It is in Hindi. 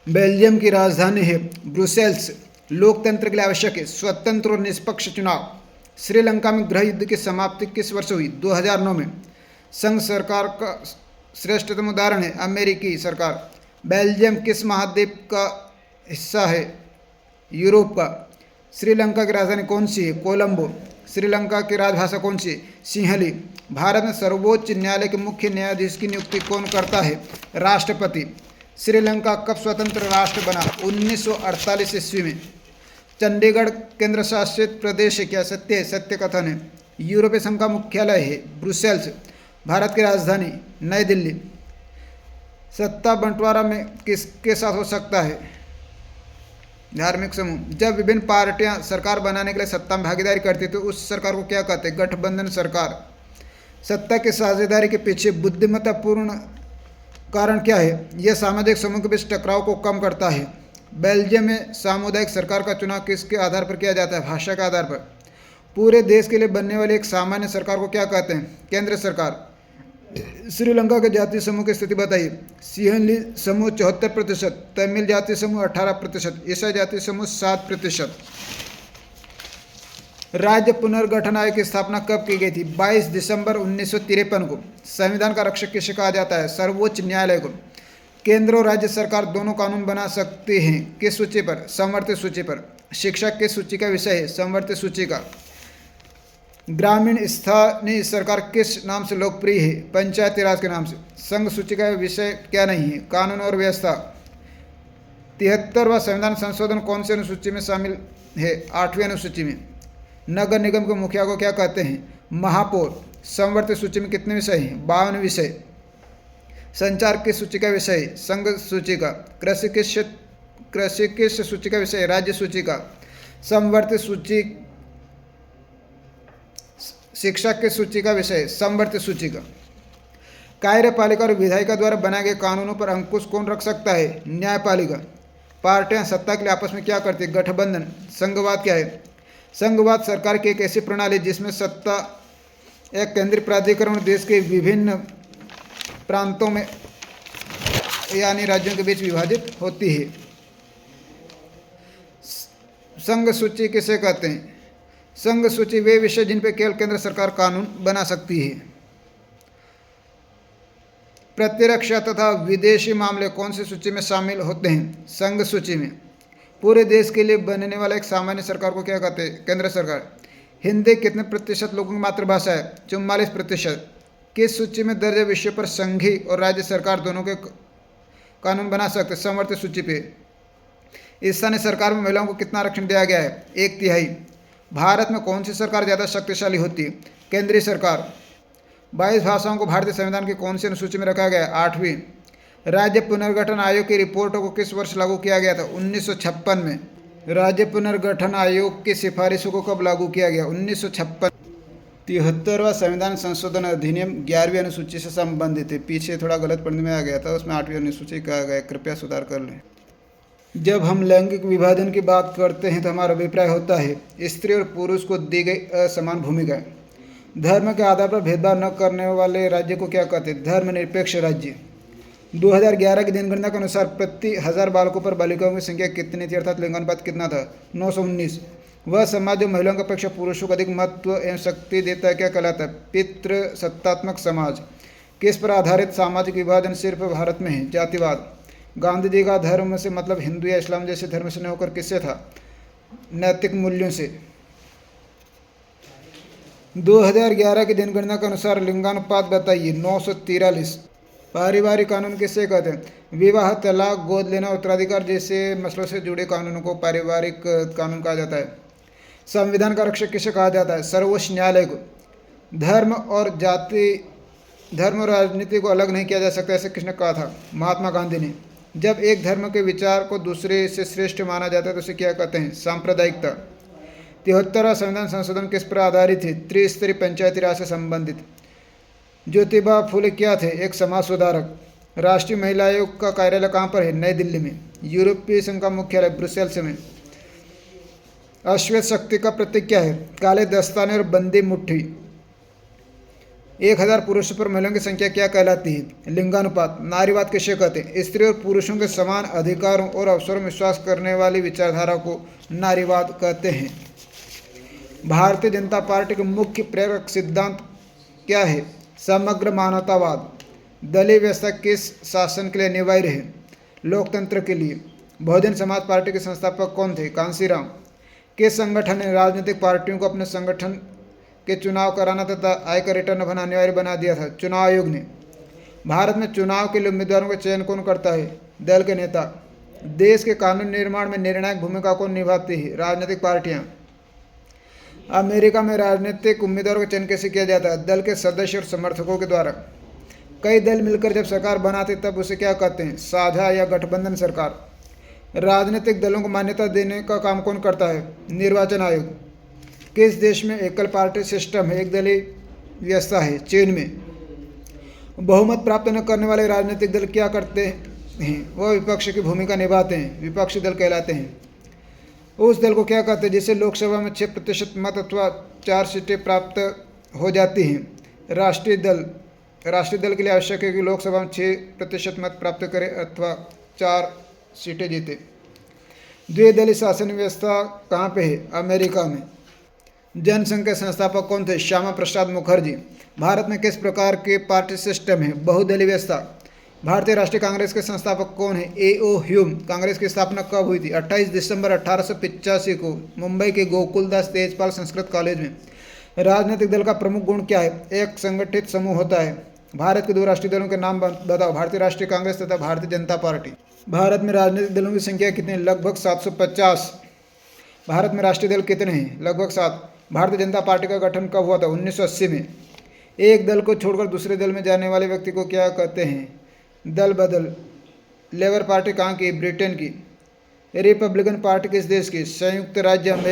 बेल्जियम की राजधानी है ब्रुसेल्स। लोकतंत्र के लिए आवश्यक है स्वतंत्र और निष्पक्ष चुनाव। श्रीलंका में गृह युद्ध की समाप्ति किस वर्ष हुई? 2009 में। संघ सरकार का श्रेष्ठतम उदाहरण है अमेरिकी सरकार। बेल्जियम किस महाद्वीप का हिस्सा है? यूरोप का। श्रीलंका की राजधानी कौन सी है? कोलंबो। श्रीलंका की राजभाषा कौन सी है? सिंहली। भारत में सर्वोच्च न्यायालय के मुख्य न्यायाधीश की नियुक्ति कौन करता है? राष्ट्रपति। श्रीलंका कब स्वतंत्र राष्ट्र बना? 1948 ईस्वी में। चंडीगढ़ केंद्र शासित प्रदेश है क्या? सत्य है, सत्य कथन है। यूरोपीय संघ का मुख्यालय है ब्रुसेल्स। भारत की राजधानी नई दिल्ली। सत्ता बंटवारा में किसके साथ हो सकता है? धार्मिक समूह। जब विभिन्न पार्टियां सरकार बनाने के लिए सत्ता में भागीदारी करती तो उस सरकार को क्या कहते हैं? गठबंधन सरकार। सत्ता की साझेदारी के पीछे बुद्धिमत्तापूर्ण कारण क्या है? यह सामाजिक समूह के बीच टकराव को कम करता है। बेल्जियम में सामुदायिक सरकार का चुनाव किसके आधार पर किया जाता है? भाषा के आधार पर। पूरे देश के लिए बनने वाली एक सामान्य सरकार को क्या कहते हैं? केंद्र सरकार। श्रीलंका के जातीय समूह की स्थिति बताइए। सिंहली समूह 74%, तमिल जातीय समूह 18%, ईसाई जातीय समूह 7%। राज्य पुनर्गठन आयोग की स्थापना कब की गई थी? 22 दिसंबर 1953 को। संविधान का रक्षक किसे कहा जाता है? सर्वोच्च न्यायालय को। केंद्र और राज्य सरकार दोनों कानून बना सकते हैं किस सूची पर? समवर्ती सूची पर। शिक्षा किस सूची का विषय है? समवर्ती सूची का। ग्रामीण स्थानीय सरकार किस नाम से लोकप्रिय है? पंचायती राज के नाम से। संघ सूची का विषय क्या नहीं है? कानून और व्यवस्था। 73वां संविधान संशोधन कौन सी अनुसूची में शामिल है? 8वीं अनुसूची में। नगर निगम के मुखिया को क्या कहते हैं? महापौर। समवर्ती सूची में कितने विषय हैं? 52 विषय। संचार किस सूची का विषय है? संघ सूची का। कृषि किस सूची का विषय है? राज्य सूची का। समवर्ती सूची। शिक्षा किस सूची का विषय है? समवर्ती सूची का। कार्यपालिका और विधायिका द्वारा बनाए गए कानूनों पर अंकुश कौन रख सकता है? न्यायपालिका। पार्टियां सत्ता के लिए आपस में क्या करती है? गठबंधन। संघवाद क्या है? संघवाद सरकार की एक ऐसी प्रणाली जिसमें सत्ता एक केंद्रीय प्राधिकरण देश के विभिन्न प्रांतों में यानी राज्यों के बीच विभाजित होती है। संघ सूची किसे कहते हैं? संघ सूची वे विषय जिन पर केवल केंद्र सरकार कानून बना सकती है। प्रतिरक्षा तथा विदेशी मामले कौन सी सूची में शामिल होते हैं? संघ सूची में। पूरे देश के लिए बनने वाला एक सामान्य सरकार को क्या कहते हैं? केंद्र सरकार। हिंदी कितने प्रतिशत लोगों की मातृभाषा है? 44%। किस सूची में दर्ज विषय पर संघीय और राज्य सरकार दोनों के कानून बना सकते? समवर्ती सूची पे। स्थानीय सरकार में महिलाओं को कितना आरक्षण दिया गया है? 1/3। भारत में कौन सी सरकार ज़्यादा शक्तिशाली होती है? केंद्रीय सरकार। 22 भाषाओं को भारतीय संविधान की कौन सी अनुसूची में रखा गया है? 8वीं। राज्य पुनर्गठन आयोग की रिपोर्टों को किस वर्ष लागू किया गया था? 1956 में। राज्य पुनर्गठन आयोग की सिफारिशों को कब लागू किया गया? 1956। 73वां संविधान संशोधन अधिनियम 11वीं अनुसूची से संबंधित है। पीछे थोड़ा गलत पढ़ने में आ गया था, उसमें 8वीं अनुसूची कहा गया, कृपया सुधार कर लें। जब हम लैंगिक विभाजन की बात करते हैं तो हमारा अभिप्राय होता है स्त्री और पुरुष को दी गई असमान भूमिका। धर्म के आधार पर भेदभाव न करने वाले राज्य को क्या कहते हैं? धर्मनिरपेक्ष राज्य। 2011 की जनगणना के अनुसार प्रति 1000 बालकों पर बालिकाओं की संख्या कितनी थी, अर्थात लिंगानुपात कितना था? 919। वह समाज जो महिलाओं की अपेक्षा पुरुषों को अधिक महत्व एवं शक्ति देता है क्या कहलाता है? पितृसत्तात्मक समाज। किस पर आधारित सामाजिक विभाजन सिर्फ भारत में है? जातिवाद। गांधी जी का धर्म से मतलब हिंदू या इस्लाम जैसे धर्म से न होकर किससे था? नैतिक मूल्यों से। 2011 की जनगणना के अनुसार लिंगानुपात बताइए। 943। पारिवारिक कानून किससे कहते हैं? विवाह, तलाक, गोद लेना, उत्तराधिकार जैसे मसलों से जुड़े कानूनों को पारिवारिक कानून कहा जाता है। संविधान का रक्षक किसे कहा जाता है? सर्वोच्च न्यायालय को। धर्म और राजनीति को अलग नहीं किया जा सकता, ऐसे किसने कहा था? महात्मा गांधी ने। जब एक धर्म के विचार को दूसरे से श्रेष्ठ माना जाता है तो उसे क्या कहते हैं? सांप्रदायिकता। 73वां संविधान संशोधन किस पर आधारित है? त्रिस्तरीय पंचायती राज से संबंधित। ज्योतिबा फुले क्या थे? एक समाज सुधारक। राष्ट्रीय महिला आयोग का कार्यालय कहाँ पर है? नई दिल्ली में। यूरोपीय संघ का मुख्यालय ब्रुसेल्स में। अश्वेत शक्ति का प्रतीक क्या है? काले दस्ताने और बंदी मुट्ठी। 1000 पुरुषों पर महिलाओं की संख्या क्या कहलाती है? लिंगानुपात। नारीवाद किसे कहते हैं? स्त्री और पुरुषों के समान अधिकारों और अवसरों में विश्वास करने वाली विचारधारा को नारीवाद कहते हैं। भारतीय जनता पार्टी के मुख्य प्रेरक सिद्धांत क्या है? समग्र मानवतावाद। दलीय व्यवस्था किस शासन के लिए अनिवार्य है? लोकतंत्र के लिए। बहुजन समाज पार्टी के संस्थापक कौन थे? कांशीराम। किस संगठन ने राजनीतिक पार्टियों को अपने संगठन के चुनाव कराना तथा आयकर रिटर्न भरना अनिवार्य बना दिया था? चुनाव आयोग ने। भारत में चुनाव के लिए उम्मीदवारों का चयन कौन करता है? दल के नेता। देश के कानून निर्माण में निर्णायक भूमिका कौन निभाती है? राजनीतिक पार्टियां। अमेरिका में राजनीतिक उम्मीदवारों का चयन कैसे किया जाता है? दल के सदस्य और समर्थकों के द्वारा। कई दल मिलकर जब सरकार बनाते तब उसे क्या कहते हैं? साझा या गठबंधन सरकार। राजनीतिक दलों को मान्यता देने का काम कौन करता है? निर्वाचन आयोग। किस देश में एकल पार्टी सिस्टम है, एक दलीय व्यवस्था है? चीन में। बहुमत प्राप्त न करने वाले राजनीतिक दल क्या करते हैं? वह विपक्ष की भूमिका निभाते हैं, विपक्षी दल कहलाते हैं। उस दल को क्या कहते हैं जिसे लोकसभा में 6% मत अथवा 4 सीटें प्राप्त हो जाती हैं? राष्ट्रीय दल। राष्ट्रीय दल के लिए आवश्यक है कि लोकसभा में 6% मत प्राप्त करे अथवा 4 सीटें जीते। द्विदलीय शासन व्यवस्था कहाँ पे है? अमेरिका में। जनसंघ के संस्थापक कौन थे? श्यामा प्रसाद मुखर्जी। भारत में किस प्रकार के पार्टी सिस्टम है? बहुदलीय व्यवस्था। भारतीय राष्ट्रीय कांग्रेस के संस्थापक कौन है? A.O. ह्यूम। कांग्रेस की स्थापना कब हुई थी? 28 दिसंबर 1885 को मुंबई के गोकुलदास तेजपाल संस्कृत कॉलेज में। राजनीतिक दल का प्रमुख गुण क्या है? एक संगठित समूह होता है। भारत के 2 राष्ट्रीय दलों के नाम बताओ? भारतीय राष्ट्रीय कांग्रेस तथा भारतीय जनता पार्टी। भारत में राजनीतिक दलों की संख्या कितनी है? लगभग 750। भारत में राष्ट्रीय दल कितने हैं? लगभग 7। भारतीय जनता पार्टी का गठन कब हुआ था? 1980 में। एक दल को छोड़कर दूसरे दल में जाने वाले व्यक्ति को क्या कहते हैं? दल बदल। लेबर पार्टी कहाँ की? ब्रिटेन की। रिपब्लिकन पार्टी किस देश की? संयुक्त राज्य अमेरिका।